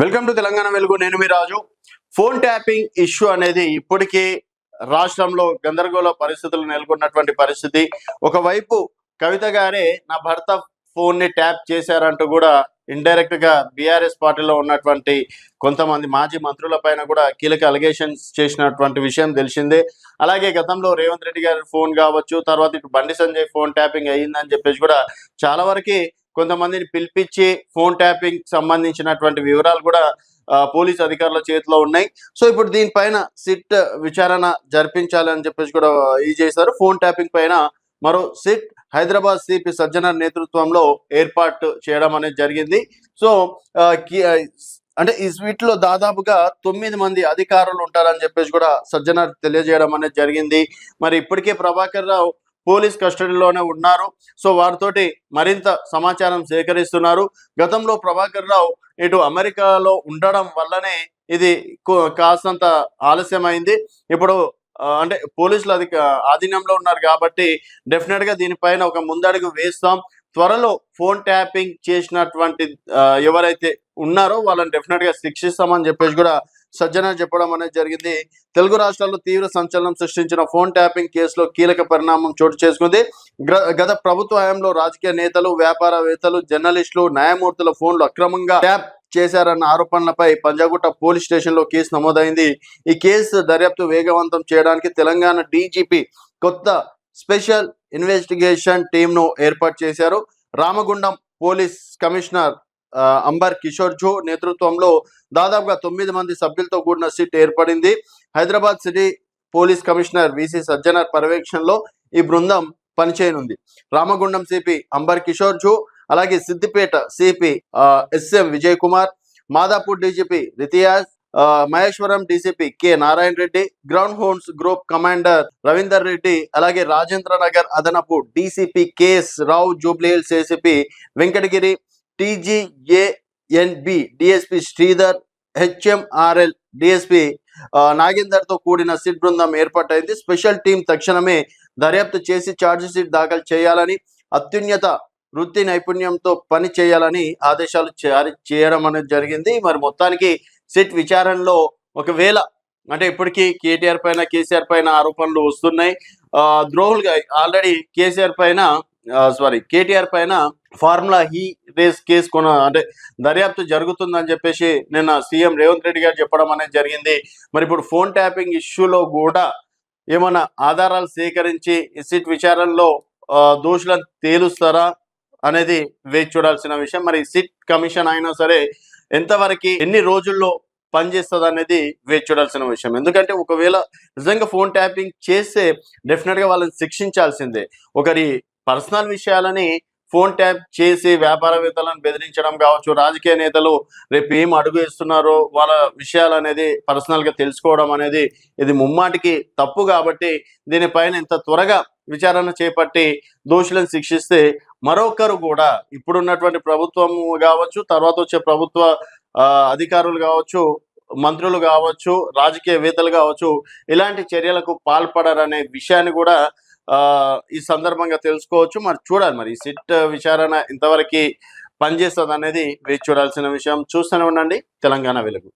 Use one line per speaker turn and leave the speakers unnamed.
Welcome to Telangana వెలుగు. నేను మీ రాజు. Phone tapping issue అనేది ఇప్పటికీ రాష్ట్రంలో గందరగోళ పరిస్థితులు నెలకొన్నటువంటి పరిస్థితి. ఒకవైపు కవిత గారే నా భర్త ఫోన్ ని ట్యాప్ చేశారంటూ కూడా ఇండైరెక్ట్ గా బీఆర్ఎస్ పార్టీలో ఉన్నటువంటి కొంతమంది మాజీ మంత్రుల పైన కూడా కీలక అలిగేషన్స్ చేసినటువంటి విషయం తెలిసిందే. అలాగే గతంలో రేవంత్ రెడ్డి గారి ఫోన్ కావచ్చు, తర్వాత ఇటు బండి సంజయ్ ఫోన్ ట్యాపింగ్ అయ్యిందని చెప్పేసి కూడా చాలా వరకు కొంతమందిని పిలిపించి ఫోన్ ట్యాపింగ్ సంబంధించినటువంటి వివరాలు కూడా పోలీస్ అధికారుల చేతిలో ఉన్నాయి. సో ఇప్పుడు దీనిపైన సిట్ విచారణ జరిపించాలని చెప్పేసి కూడా ఇది చేశారు. ఫోన్ ట్యాపింగ్ పైన మరో సిట్ హైదరాబాద్ సిపి సజ్జనర్ నేతృత్వంలో ఏర్పాటు చేయడం అనేది జరిగింది. సో అంటే ఈ వీటిలో దాదాపుగా 9 మంది అధికారులు ఉంటారని చెప్పేసి కూడా సజ్జనర్ తెలియజేయడం అనేది జరిగింది. మరి ఇప్పటికే ప్రభాకర్ రావు పోలీస్ కస్టడీలోనే ఉన్నారు. సో వారితోటి మరింత సమాచారం సేకరిస్తున్నారు. గతంలో ప్రభాకర్ రావు ఇటు అమెరికాలో ఉండడం వల్లనే ఇది కాస్తంత ఆలస్యమైంది. ఇప్పుడు అంటే పోలీసులు ఆధీనంలో ఉన్నారు కాబట్టి డెఫినెట్ గా దీనిపైన ఒక ముందడుగు వేస్తాం. త్వరలో ఫోన్ ట్యాపింగ్ చేసినటువంటి ఎవరైతే ఉన్నారో వాళ్ళని డెఫినెట్ గా శిక్షిస్తామని చెప్పేసి కూడా సజ్జనర్ చెప్పడం అనేది జరిగింది. తెలుగు రాష్ట్రాల్లో తీవ్ర సంచలనం సృష్టించిన ఫోన్ ట్యాపింగ్ కేసులో కీలక పరిణామం చోటు చేసుకుంది. గత ప్రభుత్వ హయాంలో రాజకీయ నేతలు, వ్యాపారవేత్తలు, జర్నలిస్టులు, న్యాయమూర్తుల ఫోన్లు అక్రమంగా ట్యాప్ చేశారన్న ఆరోపణలపై పంజాగుట్ట పోలీస్ స్టేషన్ లో కేసు నమోదైంది. ఈ కేసు దర్యాప్తు వేగవంతం చేయడానికి తెలంగాణ డీజీపీ కొత్త స్పెషల్ ఇన్వెస్టిగేషన్ టీమ్ ను ఏర్పాటు చేశారు. రామగుండం పోలీస్ కమిషనర్ అంబర్ కిషోర్ జో నేతృత్వంలో దాదాపుగా 9 మంది సభ్యులతో కూడిన సిట్ ఏర్పడింది. Hyderabad city police commissioner VC Sajjanar పర్యవేక్షణలో ఈ బృందం పనిచేయనుంది. రామగుండం సిపి అంబర్ కిషోర్ జో, అలాగే Siddipet CP SM Vijay Kumar, Madhapur DGP Ritiyaz, Maheshwaram DCP K Narayana Reddy, Greyhounds group commander Ravinder Reddy, అలాగే రాజేంద్ర నగర్ అదనపు DCP KS Rao, Jubilee Hills ACP Venkatagiri, TGANB DSP Sridhar, HMRL DSP Nagender తో కూడిన సిట్ బృందం ఏర్పాటైంది. స్పెషల్ టీం తక్షణమే దర్యాప్తు చేసి ఛార్జ్ షీట్ దాఖలు చేయాలని, అత్యున్నత వృత్తి నైపుణ్యంతో పని చేయాలని ఆదేశాలు చేయడం అనేది జరిగింది. మరి మొత్తానికి సిట్ విచారణలో ఒకవేళ అంటే ఇప్పటికీ కేటీఆర్ పైన, కేసీఆర్ పైన ఆరోపణలు వస్తున్నాయి. ద్రోహులుగా ఆల్రెడీ కేటీఆర్ పైన ఫార్ములా ఈ రేస్ కేసు అంటే దర్యాప్తు జరుగుతుందని చెప్పేసి నిన్న సీఎం రేవంత్ రెడ్డి గారు చెప్పడం అనేది జరిగింది. మరి ఇప్పుడు ఫోన్ ట్యాపింగ్ ఇష్యూలో కూడా ఏమైనా ఆధారాలు సేకరించి సిట్ విచారణలో దోషులను తేలుస్తారా అనేది వేచి చూడాల్సిన విషయం. మరి సిట్ కమిషన్ అయినా సరే ఎంతవరకు ఎన్ని రోజుల్లో పనిచేస్తుంది అనేది వేచి చూడాల్సిన విషయం. ఎందుకంటే ఒకవేళ నిజంగా ఫోన్ ట్యాపింగ్ చేస్తే డెఫినెట్ గా వాళ్ళని శిక్షించాల్సిందే. ఒకరి పర్సనల్ విషయాలని ఫోన్ ట్యాప్ చేసి వ్యాపారవేత్తలను బెదిరించడం కావచ్చు, రాజకీయ నేతలు రేపు ఏం అడుగు వేస్తున్నారో వాళ్ళ విషయాలు అనేది పర్సనల్ గా తెలుసుకోవడం అనేది ఇది ముమ్మాటికి తప్పు. కాబట్టి దీనిపైన ఇంత త్వరగా విచారణ చేపట్టి దోషులను శిక్షిస్తే మరొకరు కూడా ఇప్పుడున్నటువంటి ప్రభుత్వం కావచ్చు, తర్వాత వచ్చే ప్రభుత్వ అధికారులు కావచ్చు, మంత్రులు కావచ్చు, రాజకీయవేత్తలు కావచ్చు ఇలాంటి చర్యలకు పాల్పడరనే విషయాన్ని కూడా ఈ సందర్భంగా తెలుసుకోవచ్చు. మరి చూడాలి మరి సిట్ విచారణ ఇంతవరకు పనిచేస్తుంది అనేది వేచి చూడాల్సిన విషయం. చూస్తూనే ఉండండి తెలంగాణ వెలుగు.